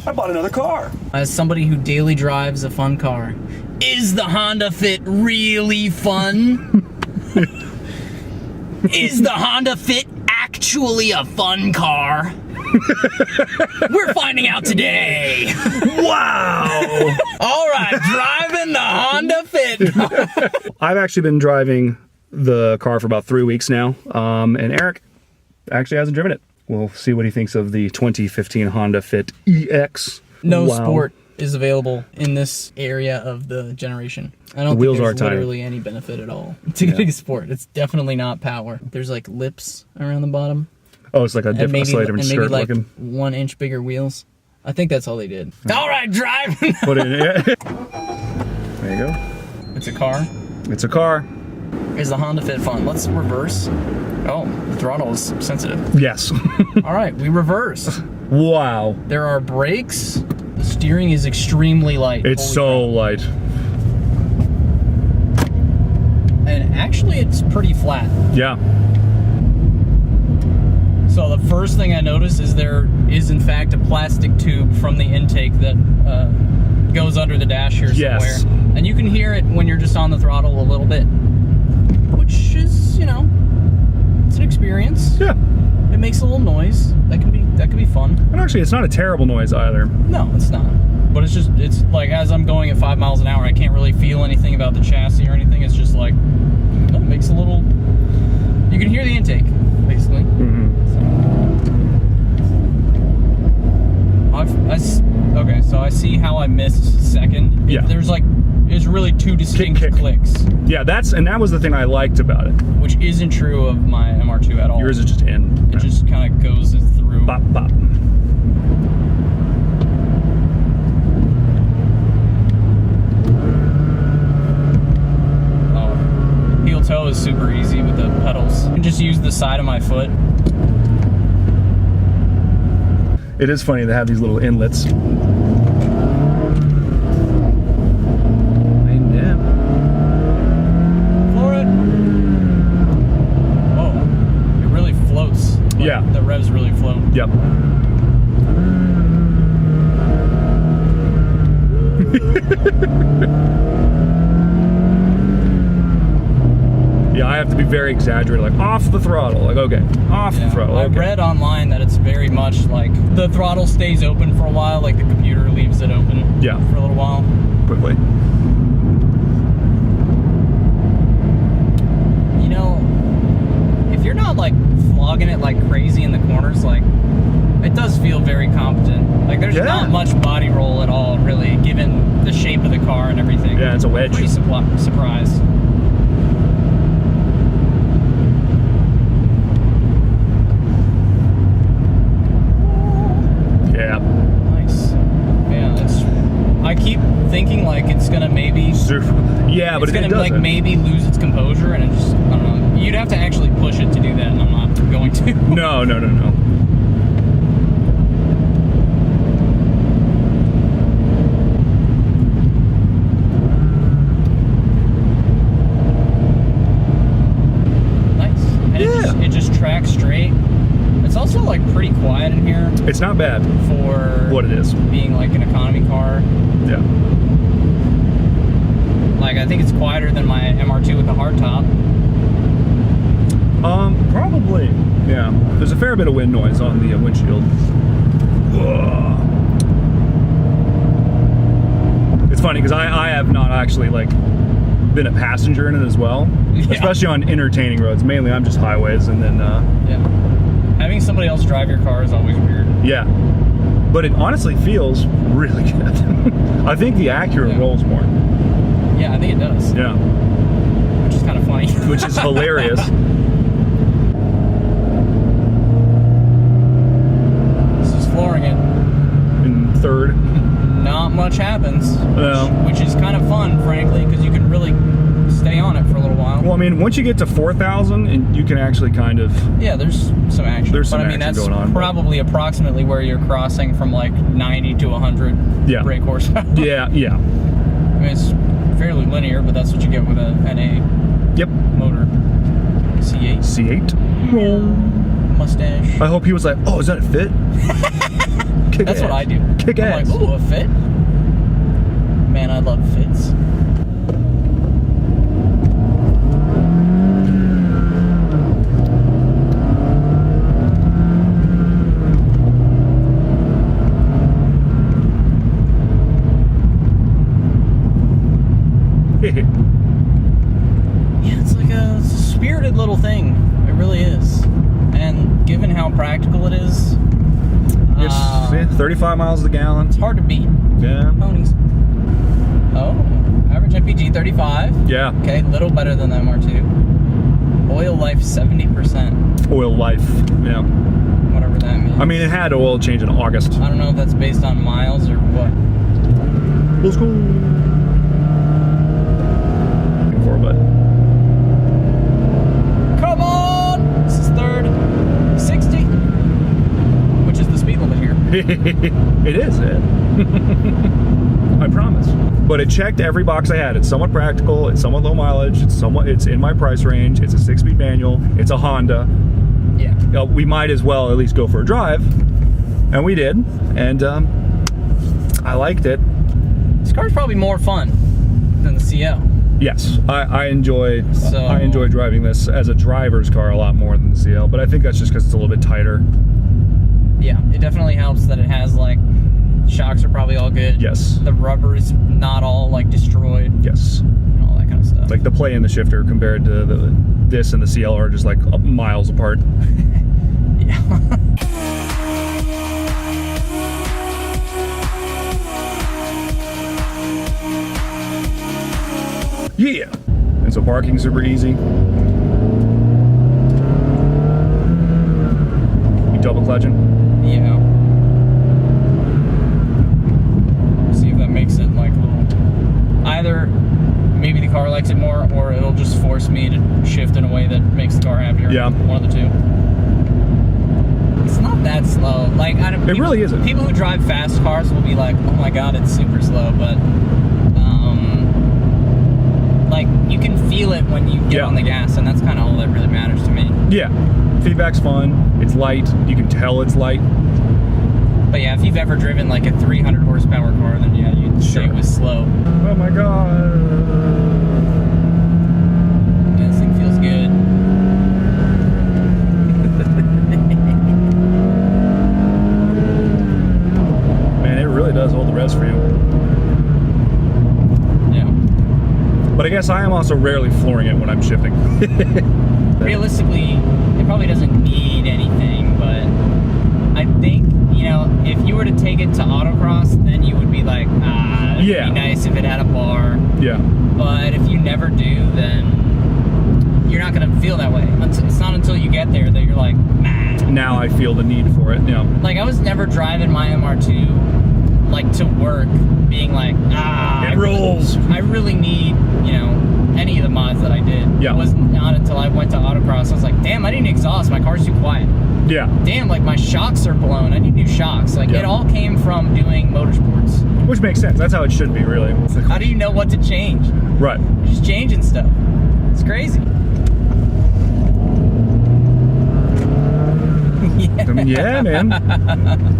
I bought another car. As somebody who daily drives a fun car, is the Honda Fit really fun? Is the Honda Fit actually a fun car? We're finding out today. Wow. All right, driving the Honda Fit. I've actually been driving the car for about 3 weeks now, and Eric actually hasn't driven it. We'll see what he thinks of the 2015 Honda Fit EX. No Wow. sport is available in this area of the generation. I don't Wheels think are there's tiny. literally any benefit at all to getting a sport. It's definitely not power. There's like lips around the bottom. Oh, it's like a different, slightly different skirt like looking. 1 inch bigger wheels. I think that's all they did. All right, driving. Put it in. Yeah. There you go. It's a car. It's a car. Is the Honda Fit fun? Let's reverse. Oh, the throttle is sensitive. Yes. All right, we reverse. Wow. There are brakes. The steering is extremely light. It's Holy so light. crap. And actually, it's pretty flat. Yeah. So the first thing I noticed is there is in fact a plastic tube from the intake that goes under the dash here somewhere. Yes. And you can hear it when you're just on the throttle a little bit, which is, you know, it's an experience. Yeah. It makes a little noise. That can be fun. And actually, it's not a terrible noise either. No, it's not. But it's like as I'm going at 5 miles an hour, I can't really feel anything about the chassis or anything. It's just like, it makes a little, you can hear the intake, basically. Mm-hmm. Okay, so I see how I missed second. Yeah. There's really 2 distinct clicks. Yeah, that was the thing I liked about it. Which isn't true of my MR2 at all. Yours is just in. It just kind of goes through. Bop, bop. Oh, heel toe is super easy with the pedals. I can just use the side of my foot. It is funny they have these little inlets. Floor it. Oh, it really floats. Like, Yeah. the revs really float. Yep. Yeah, I have to be very exaggerated, like off the throttle, like okay, off the throttle. I Okay. read online that it's very much like the throttle stays open for a while, like the computer leaves it open Yeah. for a little while. Quickly. You know, if you're not like flogging it like crazy in the corners, like it does feel very competent. Like there's not much body roll at all, really, given the shape of the car and everything. Yeah, it's a wedge. Pretty surprised. Yeah. Nice. Yeah, I keep thinking like it's gonna maybe. Yeah, but it's it gonna doesn't. like maybe lose its composure, and it just, I don't know. You'd have to actually push it to do that, and I'm not going to. No. Nice. And it just tracks straight. It's also like pretty quiet in here It's not bad for what it is. being like an economy car. Yeah. Like I think it's quieter than my MR2 with the hardtop. Probably. Yeah. There's a fair bit of wind noise on the windshield. Ugh. It's funny because I have not actually like been a passenger in it as well, especially on entertaining roads. Mainly, I'm just highways, and then Yeah. Having somebody else drive your car is always weird. yeah. But it honestly feels really good. I think the Acura rolls more. Yeah, I think it does. Yeah. Which is kind of funny. Which is hilarious. This is flooring it. In third. Not much happens. No. Which is kind of fun, frankly, because you can really stay on it for a little while. Well, I mean, once you get to 4,000, and you can actually kind of. Yeah, there's some action. There's some but I mean, action that's going on, probably approximately where you're crossing from like 90 to 100 brake horsepower. Yeah. I mean, it's fairly linear, but that's what you get with a NA Yep. motor. C8. C8. Mustache. I hope he was like, oh, is that a Fit? That's what I do. Kick I'm ass. like, ooh, a Fit? Man, I love Fits. Yeah, it's like it's a spirited little thing. It really is. And given how practical it is, It's 35 miles to the gallon. it's hard to beat. Yeah. Ponies. Oh, average MPG 35. Yeah. Okay, little better than the MR2. Oil life 70%. Oil life. Yeah. Whatever that means. I mean, it had oil change in August. I don't know if that's based on miles or what. Let's go. But Come on! This is third. 60. Which is the speed limit here. it is, Ed. I promise. But it checked every box I had. It's somewhat practical. It's somewhat low mileage. It's in my price range. It's a 6-speed manual. It's a Honda. Yeah. We might as well at least go for a drive, and we did. And I liked it. This car's probably more fun than the CL. Yes, I enjoy driving this as a driver's car a lot more than the CL, but I think that's just because it's a little bit tighter. Yeah, it definitely helps that it has like shocks are probably all good. Yes. The rubber is not all like destroyed. Yes. And all that kind of stuff. Like the play in the shifter compared to this and the CL are just like miles apart. Yeah. Yeah. And so parking super easy. You double clutching. Yeah. See if that makes it like a little. Either maybe the car likes it more, or it'll just force me to shift in a way that makes the car happier. Yeah. One of the two. It's not that slow. Like I don't. It really isn't. People who drive fast cars will be like, "Oh my god, it's super slow," but. Like, you can feel it when you get on the gas, and that's kind of all that really matters to me. Yeah. Feedback's fun. It's light. You can tell it's light. But yeah, if you've ever driven like a 300 horsepower car, then yeah, you'd say it was slow. Oh my god. Yeah, this thing feels good. Man, it really does hold the rest for you. But I guess I am also rarely flooring it when I'm shifting. Realistically, it probably doesn't need anything, but I think, you know, if you were to take it to autocross, then you would be like, it'd be nice if it had a bar. Yeah. But if you never do, then you're not going to feel that way. It's not until you get there that you're like, nah. Now I feel the need for it, yeah. Like, I was never driving my MR2, like, to work, being like, it rolls. I really need, you know, any of the mods that I did. Yeah. It wasn't not until I went to autocross, I was like, damn, I need an exhaust. My car's too quiet. Yeah. Damn, like, my shocks are blown. I need new shocks. Like, it all came from doing motorsports. Which makes sense. That's how it should be, really. How do you know what to change? Right. You're just changing stuff. It's crazy. I mean, yeah, man.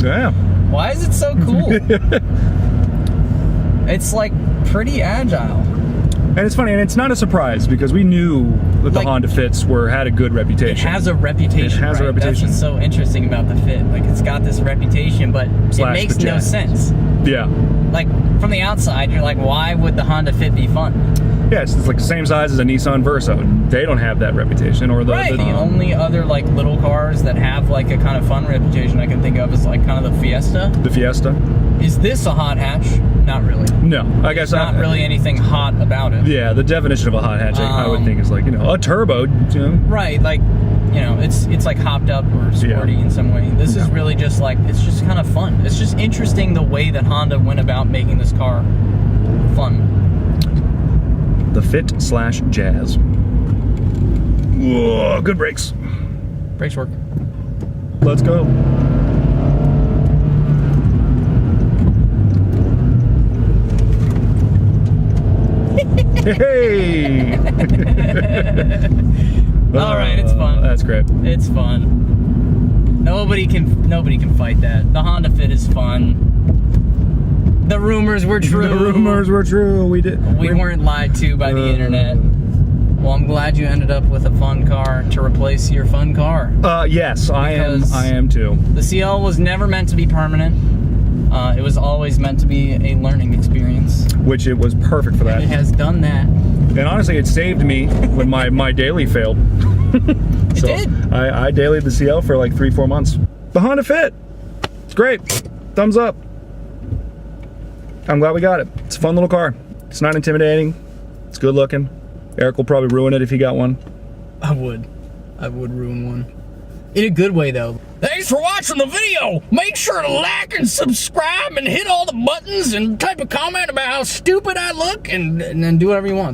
Yeah. Why is it so cool? It's like pretty agile. And it's funny, and it's not a surprise because we knew that the Honda Fits had a good reputation. It has a reputation. It has a reputation. That's what's so interesting about the Fit. Like, it's got this reputation, but it makes no sense. Yeah. Like, from the outside, you're like, why would the Honda Fit be fun? Yeah, it's like the same size as a Nissan Versa. They don't have that reputation, or the only other like little cars that have like a kind of fun reputation I can think of is like kind of the Fiesta. The Fiesta. Is this a hot hatch? Not really. No, I guess not really anything hot about it. Yeah, the definition of a hot hatch, I would think, is like, you know, a turbo. You know? Right, like, you know, it's like hopped up or sporty in some way. This is really just like, it's just kind of fun. It's just interesting the way that Honda went about making this car fun. The Fit/Jazz. Whoa, good brakes. Brakes work. Let's go. Hey! All right, it's fun. That's great. It's fun. Nobody can fight that. The Honda Fit is fun. The rumors were true. The rumors were true. We weren't lied to by the internet. Well, I'm glad you ended up with a fun car to replace your fun car. Yes, I am too. The CL was never meant to be permanent. It was always meant to be a learning experience. Which it was perfect for that. It has done that. And honestly, it saved me when my daily failed. It did. I dailied the CL for like 3-4 months. The Honda Fit. It's great. Thumbs up. I'm glad we got it. It's a fun little car. It's not intimidating. It's good looking. Eric will probably ruin it if he got one. I would ruin one. In a good way, though. Thanks for watching the video. Make sure to like and subscribe and hit all the buttons and type a comment about how stupid I look and do whatever you want.